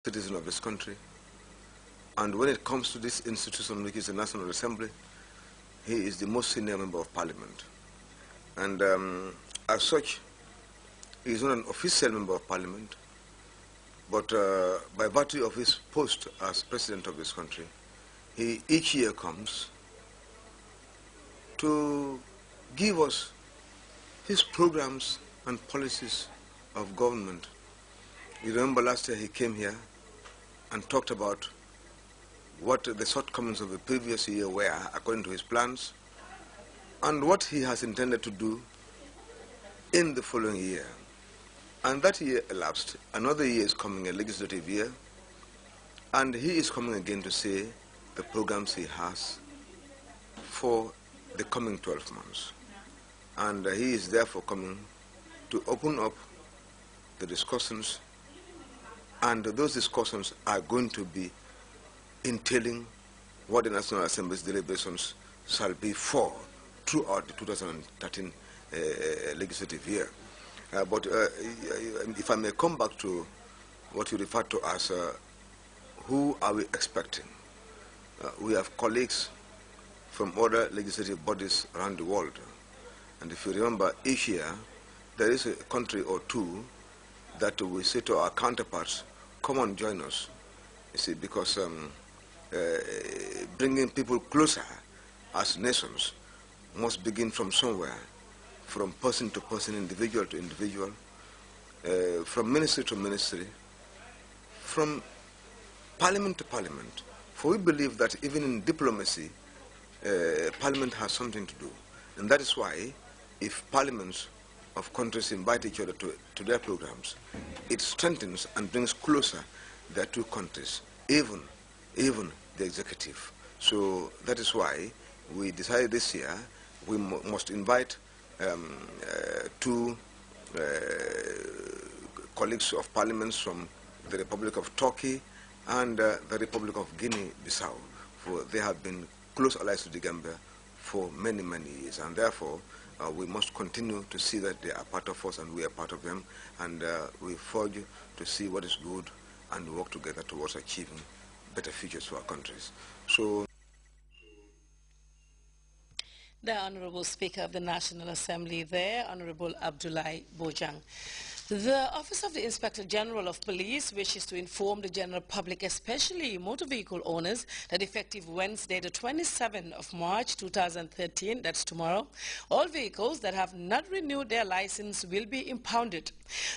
citizen of this country. And when it comes to this institution, which is the National Assembly, he is the most senior member of Parliament. And as such, he is not an official member of Parliament, but by virtue of his post as President of this country, he each year comes to give us his programs and policies of government. You remember last year he came here and talked about what the shortcomings of the previous year were according to his plans and what he has intended to do in the following year. And that year elapsed. Another year is coming, a legislative year, and he is coming again to say the programs he has for the coming 12 months. And he is therefore coming to open up the discussions, and those discussions are going to be entailing what the National Assembly's deliberations shall be for throughout the 2013 legislative year. But if I may come back to what you refer to as who are we expecting? We have colleagues from other legislative bodies around the world. And if you remember, each year there is a country or two that we say to our counterparts, come on, join us. You see, because bringing people closer as nations must begin from somewhere, from person to person, individual to individual, from ministry to ministry, from parliament to parliament. For we believe that even in diplomacy, parliament has something to do. And that is why, if parliaments of countries invite each other to their programs, it strengthens and brings closer their two countries, even the executive. So that is why we decided this year we must invite two colleagues of parliaments from the Republic of Turkey and the Republic of Guinea-Bissau, for they have been close allies to the Gambia for many, many years, and therefore we must continue to see that they are part of us and we are part of them, and we forge to see what is good and work together towards achieving better futures for our countries. So, the Honorable Speaker of the National Assembly there, Honorable Abdoulaye Bojang. The Office of the Inspector General of Police wishes to inform the general public, especially motor vehicle owners, that effective Wednesday, the 27th of March 2013, that's tomorrow, all vehicles that have not renewed their license will be impounded.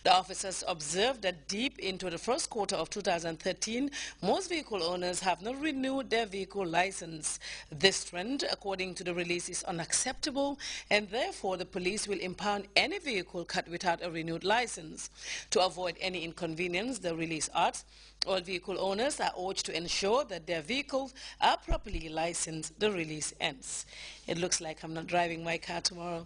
The officers observed that deep into the first quarter of 2013, most vehicle owners have not renewed their vehicle license. This trend, according to the release, is unacceptable, and therefore the police will impound any vehicle cut without a renewed license. To avoid any inconvenience, the release adds, all vehicle owners are urged to ensure that their vehicles are properly licensed. The release ends. It looks like I'm not driving my car tomorrow.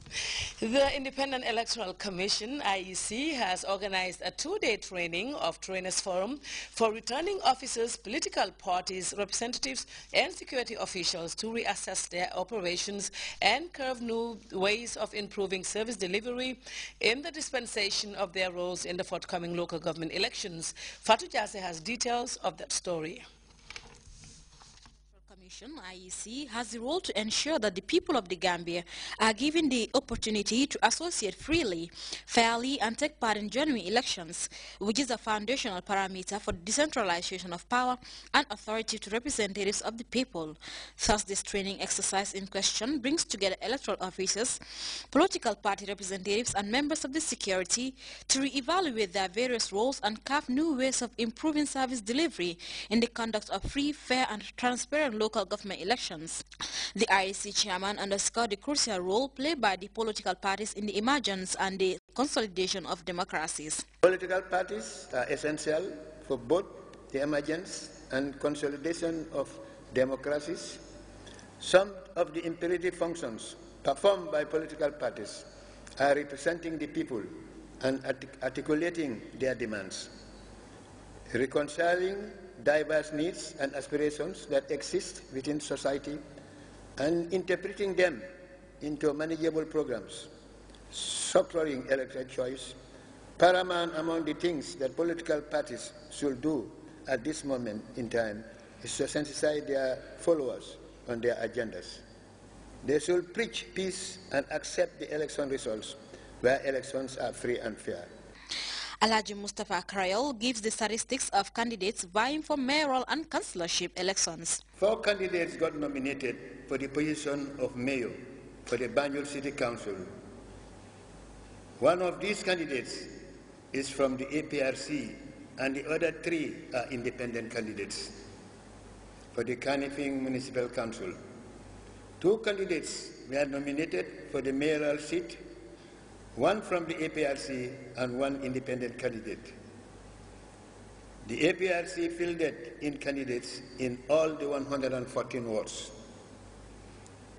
The Independent Electoral Commission, IEC, has organized a two-day training of Trainers Forum for returning officers, political parties, representatives, and security officials to reassess their operations and curve new ways of improving service delivery in the dispensation of their roles in the forthcoming local government elections. Fatou Jase has details of that story. Commission, IEC, has the role to ensure that the people of the Gambia are given the opportunity to associate freely, fairly, and take part in genuine elections, which is a foundational parameter for the decentralization of power and authority to representatives of the people. Thus, this training exercise in question brings together electoral officers, political party representatives, and members of the security to re-evaluate their various roles and carve new ways of improving service delivery in the conduct of free, fair, and transparent local government elections. The IEC chairman underscored the crucial role played by the political parties in the emergence and the consolidation of democracies. Political parties are essential for both the emergence and consolidation of democracies. Some of the imperative functions performed by political parties are representing the people and articulating their demands, reconciling diverse needs and aspirations that exist within society, and interpreting them into manageable programs, structuring electoral choice. Paramount among the things that political parties should do at this moment in time is to sensitize their followers on their agendas. They should preach peace and accept the election results where elections are free and fair. Alhaji Mustafa Karayol gives the statistics of candidates vying for mayoral and councillorship elections. 4 candidates got nominated for the position of mayor for the Banjul City Council. One of these candidates is from the APRC and the other 3 are independent candidates for the Kanifing Municipal Council. 2 candidates were nominated for the mayoral seat, 1 from the APRC and 1 independent candidate. The APRC fielded in candidates in all the 114 wards.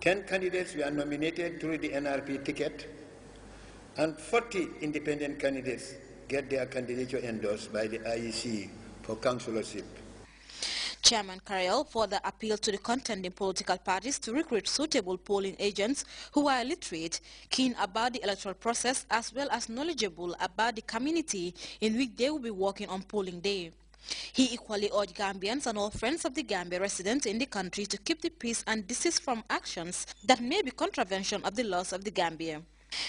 10 candidates were nominated through the NRP ticket, and 40 independent candidates get their candidature endorsed by the IEC for councillorship. Chairman Karayol further appealed to the contending political parties to recruit suitable polling agents who are literate, keen about the electoral process, as well as knowledgeable about the community in which they will be working on polling day. He equally urged Gambians and all friends of the Gambia residents in the country to keep the peace and desist from actions that may be contravention of the laws of the Gambia.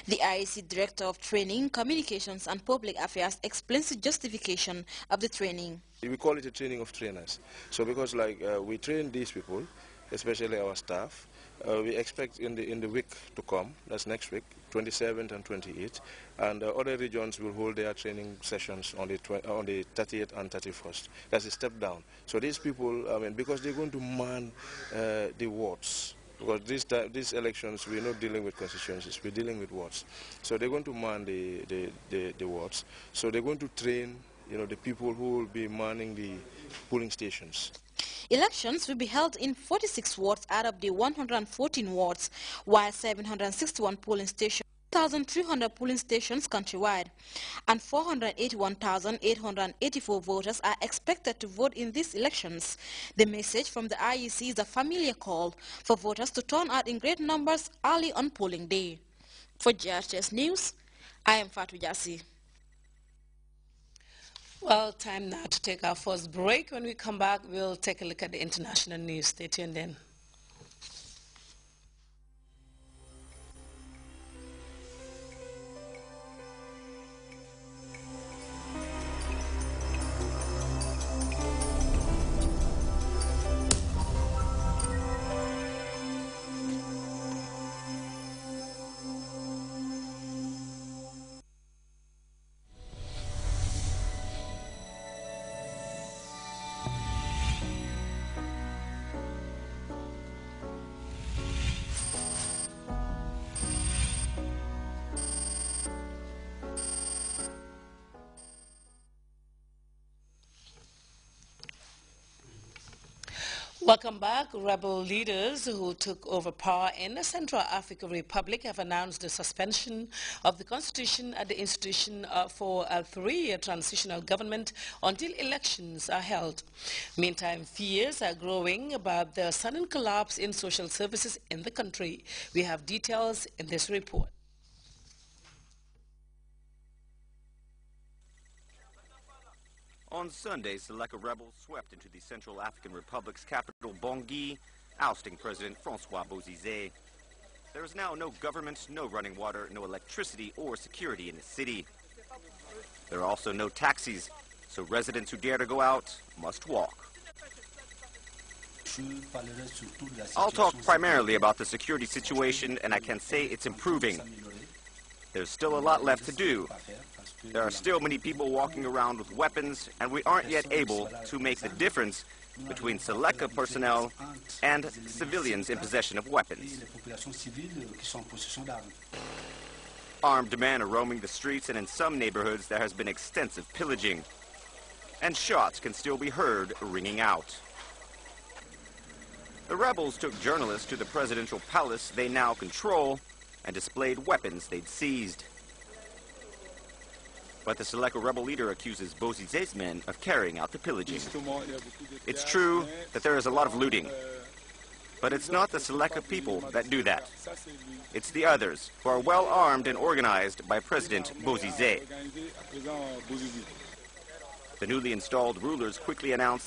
The IEC Director of Training, Communications and Public Affairs explains the justification of the training. We call it a training of trainers. So because we train these people, especially our staff, we expect in the week to come, that's next week, 27th and 28th, and other regions will hold their training sessions on the 30th and 31st. That's a step down. So these people, because they're going to man the wards, because these elections, we're not dealing with constituencies, we're dealing with wards. So they're going to man the wards. So they're going to train, the people who will be manning the polling stations. Elections will be held in 46 wards out of the 114 wards, while 761 polling stations, 1,300 polling stations countrywide, and 481,884 voters are expected to vote in these elections. The message from the IEC is a familiar call for voters to turn out in great numbers early on polling day. For GRTS News, I am Fatou Jassi. Well, time now to take our first break. When we come back, we'll take a look at the international news. Stay tuned in. Welcome back. Rebel leaders who took over power in the Central African Republic have announced the suspension of the constitution at the institution for a 3-year transitional government until elections are held. Meantime, fears are growing about the sudden collapse in social services in the country. We have details in this report. On Sunday, Seleka rebels swept into the Central African Republic's capital, Bangui, ousting President Francois Bozizé. There is now no government, no running water, no electricity or security in the city. There are also no taxis, so residents who dare to go out must walk. I'll talk primarily about the security situation, and I can say it's improving. There's still a lot left to do. There are still many people walking around with weapons, and we aren't yet able to make the difference between Seleka personnel and civilians in possession of weapons. Armed men are roaming the streets, and in some neighborhoods there has been extensive pillaging. And shots can still be heard ringing out. The rebels took journalists to the presidential palace they now control and displayed weapons they'd seized. But the Seleka rebel leader accuses Bozizé's men of carrying out the pillaging. It's true that there is a lot of looting, but it's not the Seleka people that do that. It's the others, who are well armed and organized by President Bozizé. The newly installed rulers quickly announced